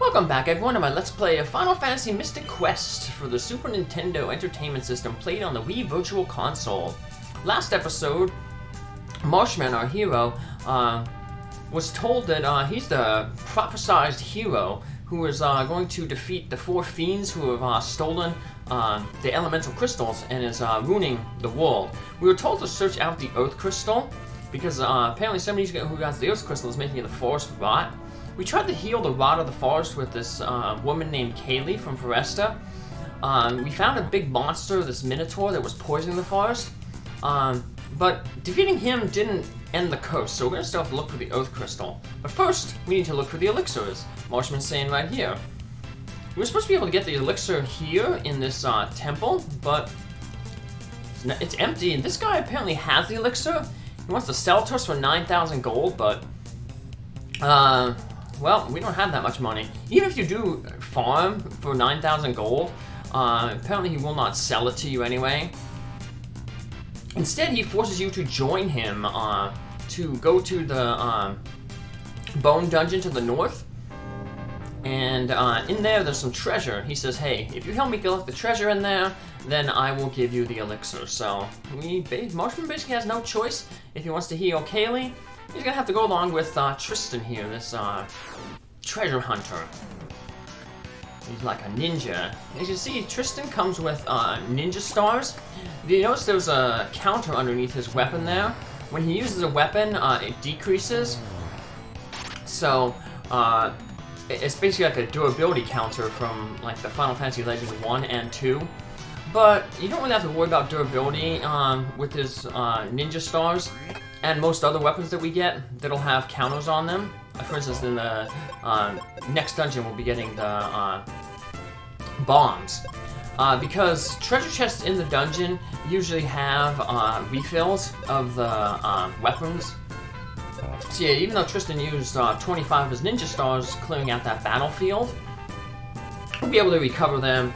Welcome back everyone to my Let's Play of Final Fantasy Mystic Quest for the Super Nintendo Entertainment System played on the Wii Virtual Console. Last episode, Marshman, our hero, was told that he's the prophesized hero who is going to defeat the four fiends who have stolen the elemental crystals and is ruining the world. We were told to search out the Earth Crystal because apparently somebody who got the Earth Crystal is making the forest rot. We tried to heal the rot of the forest with this woman named Kaeli from Foresta. We found a big monster, this minotaur, that was poisoning the forest. But defeating him didn't end the curse, so we're going to still have to look for the Earth Crystal. But first, we need to look for the elixirs. Marshman's saying right here. We were supposed to be able to get the elixir here in this temple, but it's empty, and this guy apparently has the elixir. He wants to sell it to us for 9,000 gold, but well, we don't have that much money. Even if you do farm for 9,000 gold, apparently he will not sell it to you anyway. Instead, he forces you to join him to go to the bone dungeon to the north. And in there, there's some treasure. He says, hey, if you help me collect the treasure in there, then I will give you the elixir. So, Marshman basically has no choice. If he wants to heal Kaeli, he's gonna have to go along with Tristam here, this treasure hunter. He's like a ninja. As you see, Tristam comes with ninja stars. You notice there's a counter underneath his weapon there. When he uses a weapon, it decreases. So, it's basically like a durability counter from like the Final Fantasy Legends 1 and 2. But you don't really have to worry about durability with his ninja stars. And most other weapons that we get that'll have counters on them. For instance, in the next dungeon, we'll be getting the bombs. Because treasure chests in the dungeon usually have refills of the weapons. So yeah, even though Tristam used 25 of his ninja stars clearing out that battlefield, we'll be able to recover them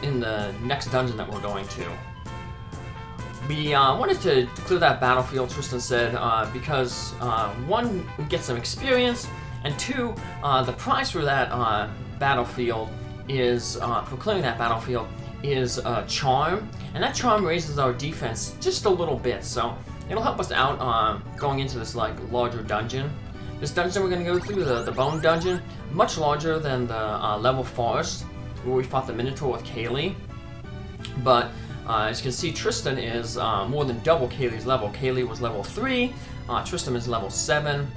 in the next dungeon that we're going to. We wanted to clear that battlefield, Tristam said, because one, we get some experience, and two, the price for that battlefield is, for clearing that battlefield, is charm, and that charm raises our defense just a little bit, so it'll help us out going into this like larger dungeon. This dungeon we're going to go through, the bone dungeon, much larger than the level forest, where we fought the minotaur with Kaeli, but as you can see, Tristam is more than double Kaeli's level. Kaeli was level 3, Tristam is level 7,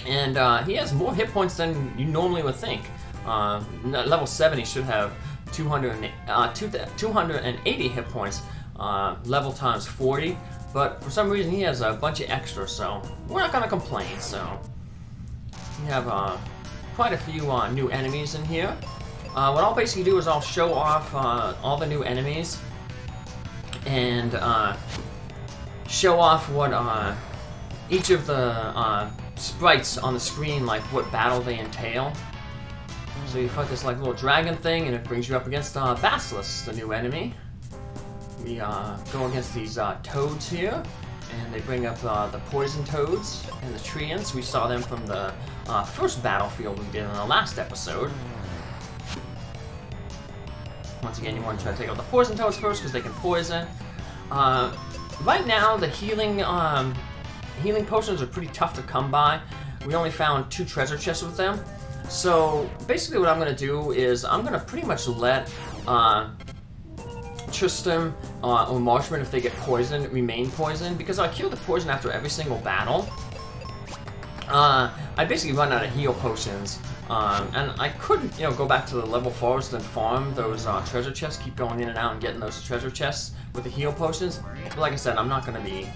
and he has more hit points than you normally would think. Level 7, he should have 280 hit points, level times 40, but for some reason he has a bunch of extra, so we're not going to complain. So we have quite a few new enemies in here. What I'll basically do is I'll show off all the new enemies and show off what each of the sprites on the screen, like what battle they entail. So you fight this like little dragon thing and it brings you up against Basilisk, the new enemy. We go against these toads here, and they bring up the poison toads and the treants. We saw them from the first battlefield we did in the last episode. Once again, you want to try to take out the poison toads first because they can poison. Right now, the healing potions are pretty tough to come by. We only found 2 treasure chests with them. So basically what I'm going to do is I'm going to pretty much let Tristam or Marshman, if they get poisoned, remain poisoned. Because I cure the poison after every single battle, I basically run out of heal potions. And I could, go back to the level forest and farm those treasure chests, keep going in and out and getting those treasure chests with the heal potions. But like I said, I'm not going to be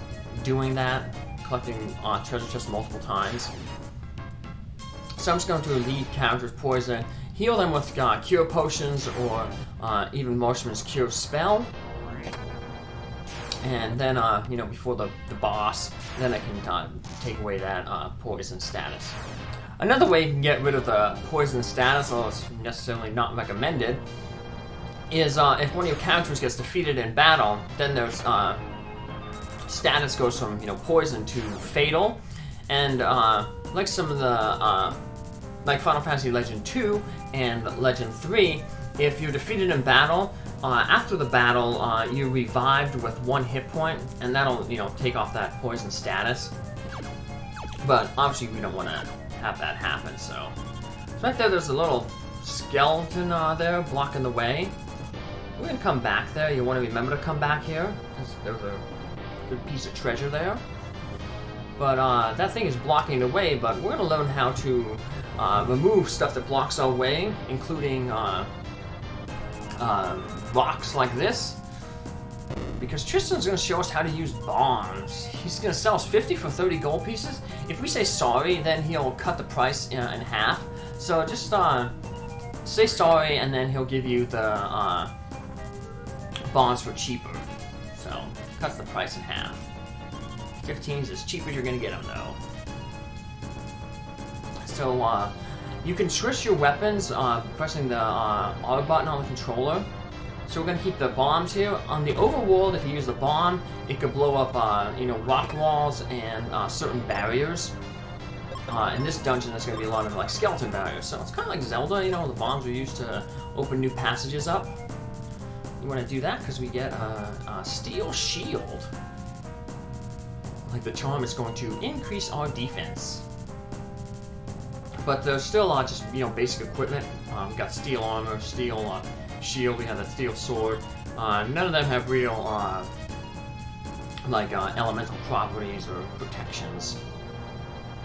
doing that, collecting treasure chests multiple times. So I'm just going to lead characters poison, heal them with cure potions or even Marshman's cure spell. And then, before the boss, then I can take away that poison status. Another way you can get rid of the poison status, although it's necessarily not recommended, is if one of your characters gets defeated in battle, then their status goes from poison to fatal, and like some of the like Final Fantasy Legend 2 and Legend 3, if you're defeated in battle, after the battle, you're revived with 1 hit point, and that'll, you know, take off that poison status. But obviously we don't want to have that happen, so right there's a little skeleton there blocking the way. We're gonna come back there. You want to remember to come back here, because there's a good piece of treasure there. But that thing is blocking the way, but we're gonna learn how to remove stuff that blocks our way, including rocks like this. Because Tristam's going to show us how to use bombs. He's going to sell us 50 for 30 gold pieces. If we say sorry, then he'll cut the price in half. So just say sorry, and then he'll give you the bombs for cheaper. So cuts the price in half. 15 is as cheap as you're going to get them, though. So you can switch your weapons pressing the R button on the controller. So we're going to keep the bombs here. On the overworld, if you use the bomb, it could blow up, you know, rock walls and certain barriers. In this dungeon, there's going to be a lot of like skeleton barriers. So it's kind of like Zelda, you know, the bombs are used to open new passages up. You want to do that because we get a steel shield. Like the charm is going to increase our defense. But there's still just, you know, basic equipment. We got steel armor, steel shield, we have that steel sword. None of them have real like elemental properties or protections.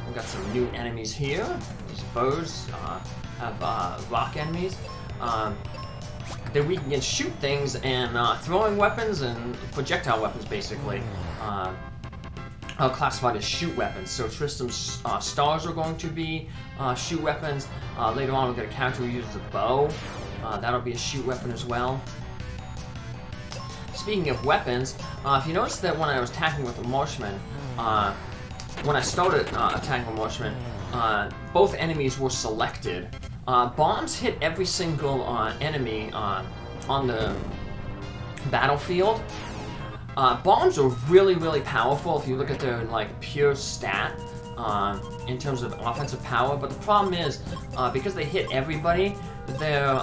We've got some new enemies here. These bows have rock enemies. That we can shoot things and throwing weapons and projectile weapons basically. Are classified as shoot weapons. So Tristam's stars are going to be shoot weapons. Later on we'll get a character who uses a bow. That'll be a shoot weapon as well. Speaking of weapons, if you notice that when I was attacking with the Marshman, when I started attacking with Marshman, both enemies were selected. Bombs hit every single enemy on the battlefield. Bombs are really, really powerful if you look at their like pure stat in terms of offensive power. But the problem is, because they hit everybody, their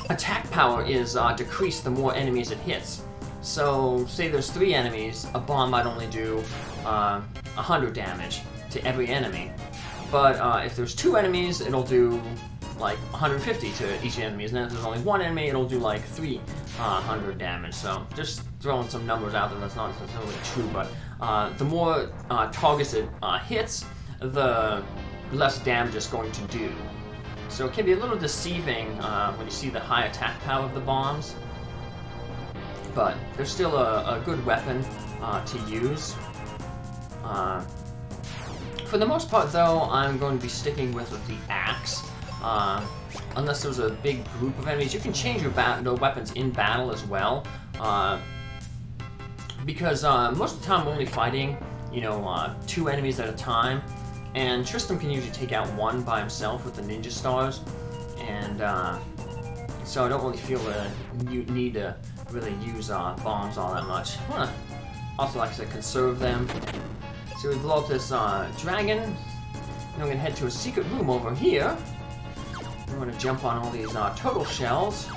attack power is decreased the more enemies it hits. So, say there's 3 enemies, a bomb might only do 100 damage to every enemy. But if there's 2 enemies, it'll do like 150 to each enemy. And then if there's only 1 enemy, it'll do like 300 damage. So, just throwing some numbers out there, that's not necessarily true. But the more targets it hits, the less damage it's going to do. So it can be a little deceiving when you see the high attack power of the bombs. But they're still a good weapon to use. For the most part, though, I'm going to be sticking with the axe. Unless there's a big group of enemies. You can change your weapons in battle as well. Because most of the time I'm only fighting, you know, 2 enemies at a time. And Tristam can usually take out 1 by himself with the ninja stars. And so I don't really feel the need to really use bombs all that much. I want to also, like I said, conserve them. So we blow up this dragon. And I'm going to head to a secret room over here. I'm going to jump on all these turtle shells.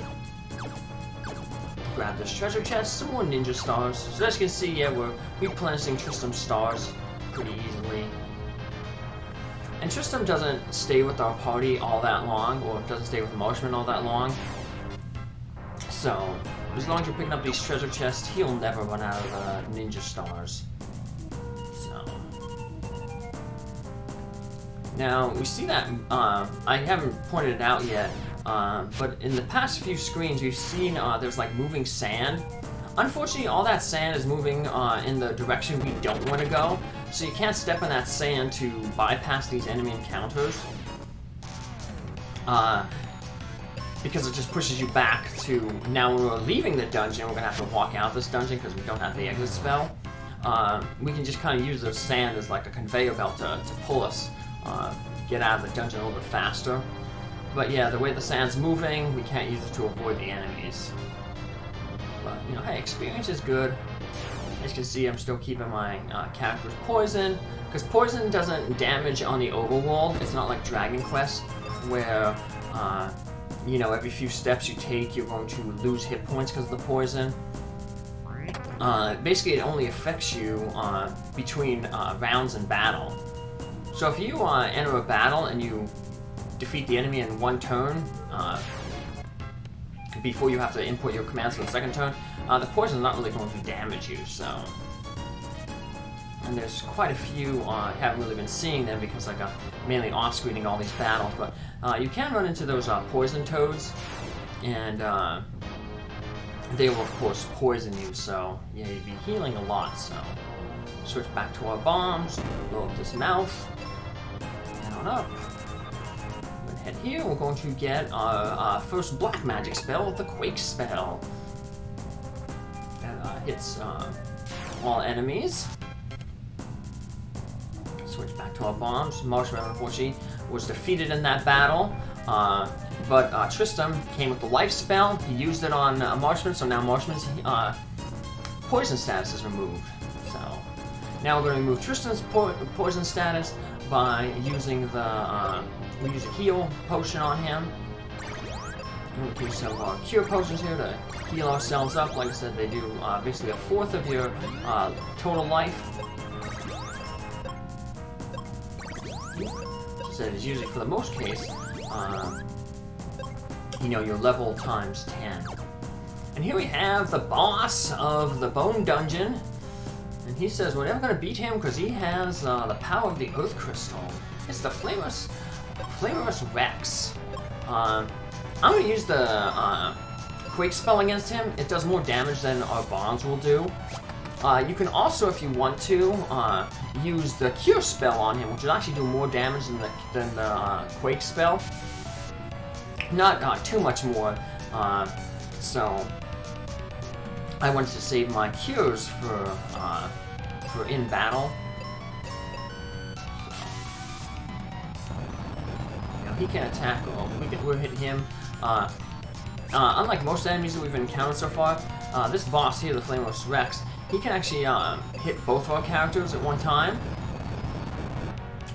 Grab this treasure chest, some more ninja stars. So as you can see, yeah, we're replenishing Tristam's stars pretty easily. And Tristam doesn't stay with our party all that long, or doesn't stay with Marshman all that long. So, as long as you're picking up these treasure chests, he'll never run out of ninja stars. So. Now, we see that, I haven't pointed it out yet, but in the past few screens we've seen there's like moving sand. Unfortunately, all that sand is moving in the direction we don't want to go, so you can't step in that sand to bypass these enemy encounters. Because it just pushes you back to, now when we're leaving the dungeon, we're going to have to walk out this dungeon because we don't have the exit spell. We can just kind of use the sand as like a conveyor belt to pull us, get out of the dungeon a little bit faster. But yeah, the way the sand's moving, we can't use it to avoid the enemies. But, you know, hey, experience is good. As you can see, I'm still keeping my character's poison, because poison doesn't damage on the overworld. It's not like Dragon Quest, where, you know, every few steps you take, you're going to lose hit points because of the poison. Basically, it only affects you between rounds in battle. So if you enter a battle and you defeat the enemy in one turn, before you have to input your commands for the second turn, the poison is not really going to damage you, so... And there's quite a few, I haven't really been seeing them because I got mainly off-screening all these battles, but you can run into those poison toads, and they will of course poison you, so yeah, you'd be healing a lot, so... Switch back to our bombs, blow up this mouth, and on up. Head here, we're going to get our first black magic spell, the Quake spell. That hits all enemies. Switch back to our bombs. Marshman, unfortunately, was defeated in that battle. But Tristam came with the life spell. He used it on Marshman, so now Marshman's poison status is removed. So now we're going to remove Tristam's poison status by using the we use a heal potion on him. And we can use some of our cure potions here to heal ourselves up. Like I said, they do basically a fourth of your total life. Like I said, it's usually for the most case, you know, your level times 10. And here we have the boss of the Bone Dungeon. And he says we're never going to beat him because he has the power of the Earth Crystal. It's the Flameless Rex. I'm going to use the Quake spell against him. It does more damage than our bombs will do. You can also, if you want to, use the Cure spell on him, which will actually do more damage than the Quake spell. Not too much more, so I wanted to save my cures for in battle. He can attack, we'll hit him. Unlike most enemies that we've encountered so far, this boss here, the Flameless Rex, he can actually hit both of our characters at one time.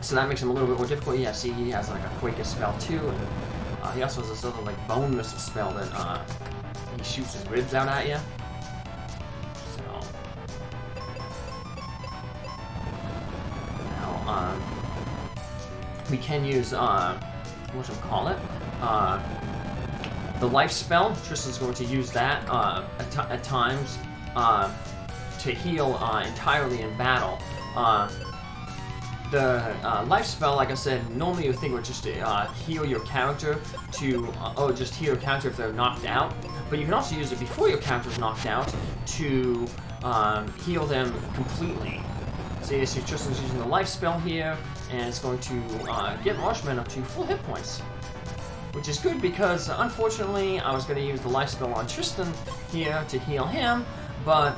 So that makes him a little bit more difficult. Yeah, see, he has like a Quake spell too, and he also has this other like bone missile spell that he shoots his ribs out at you. So now we can use whatchamacallit, the life spell. Tristan's going to use that at times to heal entirely in battle. The life spell, like I said, normally you think would just heal your character to, just heal your character if they're knocked out. But you can also use it before your character's knocked out to heal them completely. So you see Tristan's using the life spell here, and it's going to get Marshman up to full hit points. Which is good because, unfortunately, I was going to use the life spell on Tristan here to heal him, but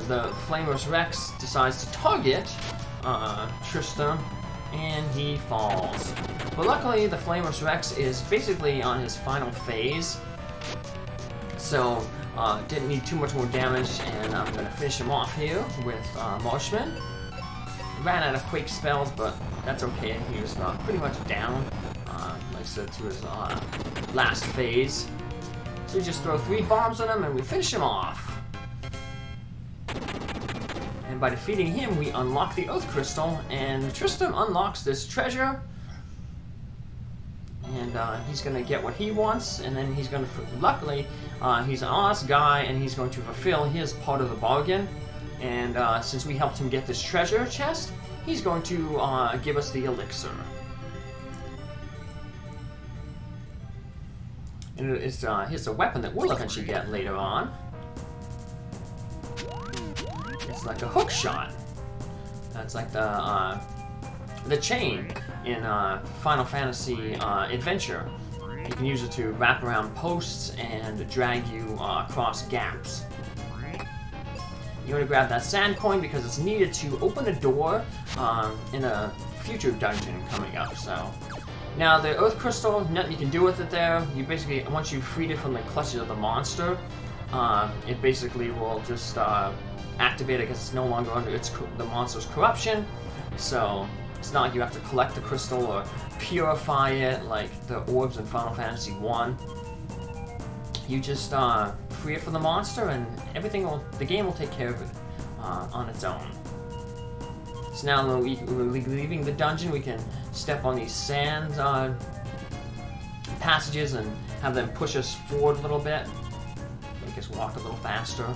the Flameless Rex decides to target Tristam, and he falls. But luckily, the Flameless Rex is basically on his final phase, so didn't need too much more damage, and I'm going to finish him off here with Marshman. Ran out of Quake spells, but that's okay. He was pretty much down, like I said, to his last phase. So we just throw 3 bombs on him, and we finish him off. And by defeating him, we unlock the Earth Crystal, and Tristam unlocks this treasure. And he's going to get what he wants, and then he's going to, luckily, he's an honest guy, and he's going to fulfill his part of the bargain. And since we helped him get this treasure chest, he's going to give us the elixir. And it's a weapon that we'll eventually get later on. It's like a hook shot. That's like the chain in Final Fantasy Adventure. You can use it to wrap around posts and drag you across gaps. You want to grab that sand coin because it's needed to open a door in a future dungeon coming up. So now the Earth Crystal, nothing you can do with it there. You basically, once you've freed it from the clutches of the monster, it basically will just activated because it's no longer under the monster's corruption. So it's not like you have to collect the crystal or purify it like the orbs in Final Fantasy 1. You just free it from the monster, and the game will take care of it on its own. So now we're leaving the dungeon, we can step on these sand passages and have them push us forward a little bit, make us walk a little faster.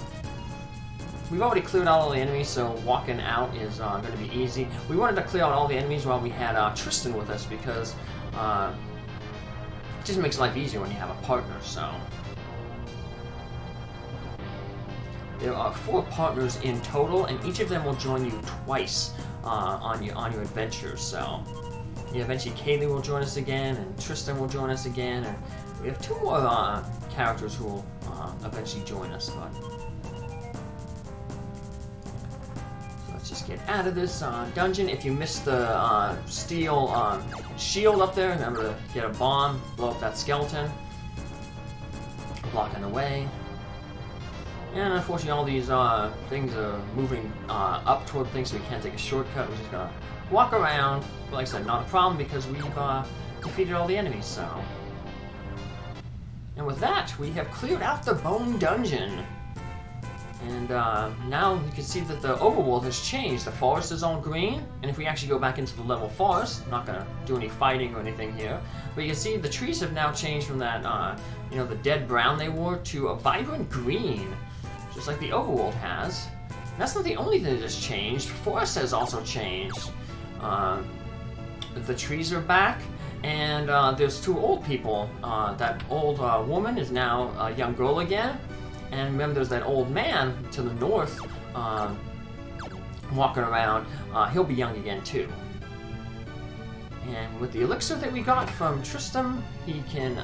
We've already cleared out all the enemies, so walking out is going to be easy. We wanted to clear out all the enemies while we had Tristam with us, because it just makes life easier when you have a partner. So there are 4 partners in total, and each of them will join you twice on your adventures. So eventually Kaeli will join us again, and Tristam will join us again, and we have 2 more characters who will eventually join us. But let's just get out of this dungeon. If you missed the steel shield up there, remember to get a bomb, blow up that skeleton, blocking the way. And unfortunately, all these things are moving up toward things, so we can't take a shortcut. We're just gonna walk around. But like I said, not a problem because we've defeated all the enemies. So, and with that, we have cleared out the Bone Dungeon. And now you can see that the overworld has changed. The forest is all green, and if we actually go back into the level forest, I'm not gonna do any fighting or anything here, but you can see the trees have now changed from that, the dead brown they were to a vibrant green, just like the overworld has. And that's not the only thing that has changed. Foresta has also changed. The trees are back, and there's 2 old people. That old woman is now a young girl again. And remember, there's that old man to the north walking around. He'll be young again, too. And with the elixir that we got from Tristam, we can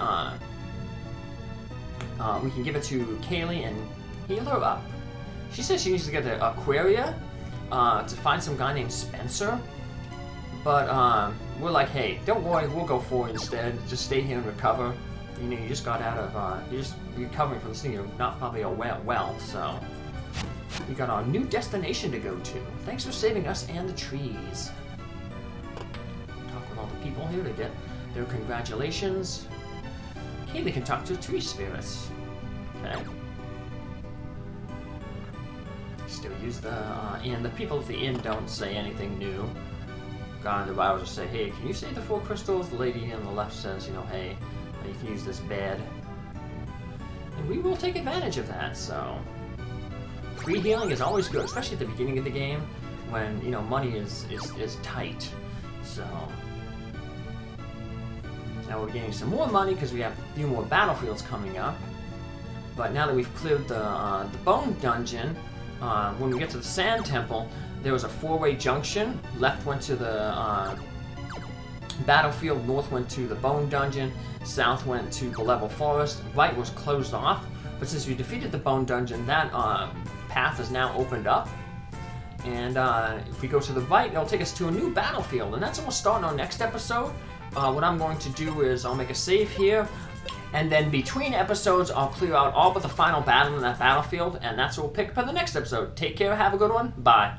give it to Kaeli and heal her up. She says she needs to get to Aquaria to find some guy named Spencer. But we're like, hey, don't worry, we'll go forward instead. Just stay here and recover. You just got out of, you're just recovering from this thing. You're not probably a well, so we got our new destination to go to. Thanks for saving us and the trees. Talk with all the people here to get their congratulations. Kaeli can talk to tree spirits. Okay. Still use the inn. The people at the inn don't say anything new. God, the Bible just say, hey, can you say the 4 crystals? The lady on the left says, hey, you can use this bed. And we will take advantage of that, so. Free healing is always good, especially at the beginning of the game when, money is tight. So. Now we're getting some more money because we have a few more battlefields coming up. But now that we've cleared the Bone Dungeon, when we get to the Sand Temple, there was a 4-way junction. Left went to the battlefield, north went to the Bone Dungeon, south went to the level forest, right was closed off. But since we defeated the Bone Dungeon, that path is now opened up. And if we go to the right, it'll take us to a new battlefield. And that's what we'll start in our next episode. What I'm going to do is I'll make a save here. And then between episodes, I'll clear out all but the final battle in that battlefield. And that's what we'll pick up in the next episode. Take care, have a good one, bye.